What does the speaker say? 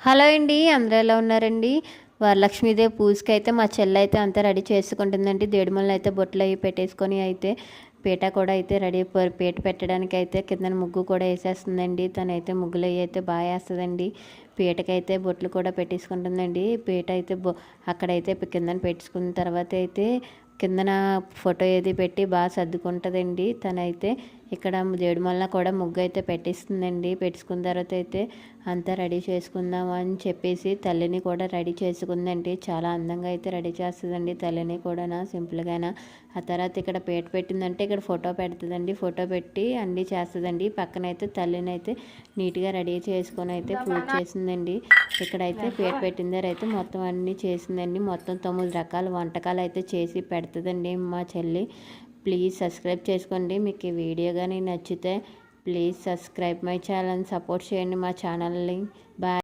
Hello అండి, అందరూ ఎలా ఉన్నారండి? వరలక్ష్మీదేవి పూజకైతే మా చెల్లి అయితే అంతా రెడీ చేసుకుంటుందండి. దేడిమల్ని అయితే బొట్లు అవి పెట్టేసుకొని అయితే పీట కూడా అయితే రెడీ పీట పెట్టడానికి అయితే కింద ముగ్గు కూడా వేసేస్తుందండి. తనైతే ముగ్గులు అవి అయితే బాగా వేస్తుందండి. పీటకైతే బొట్లు కూడా పెట్టేసుకుంటుందండి. పీట అయితే అక్కడైతే కిందన పెట్టుకున్న తర్వాత అయితే కిందన ఫోటో ఏది పెట్టి బాగా సర్దుకుంటుందండి. తనైతే ఇక్కడ జేడుమల్ల కూడా ముగ్గు అయితే పెట్టిస్తుందండి. పెట్టుకున్న తర్వాత అయితే అంతా రెడీ చేసుకుందాం అని చెప్పేసి తల్లిని కూడా రెడీ చేసుకుందండి. చాలా అందంగా అయితే రెడీ చేస్తుందండి తల్లిని కూడా సింపుల్గానా. ఆ తర్వాత ఇక్కడ పీట పెట్టిందంటే ఇక్కడ ఫోటో పెడుతుందండి. ఫోటో పెట్టి అన్నీ చేస్తుందండి. పక్కన అయితే తల్లిని అయితే నీట్గా రెడీ చేసుకొని అయితే పూజ చేసిందండి. ఇక్కడైతే పీట పెట్టిన దగ్గర అయితే మొత్తం అన్నీ చేసిందండి. మొత్తం 9 రకాల వంటకాలు అయితే చేసి పెడుతుందండి మా చెల్లి. ప్లీజ్ సబ్స్క్రైబ్ చేసుకోండి. మీకు ఈ వీడియో కానీ నచ్చితే please subscribe my channel, support చేయండి మా ఛానల్ని. బాయ్.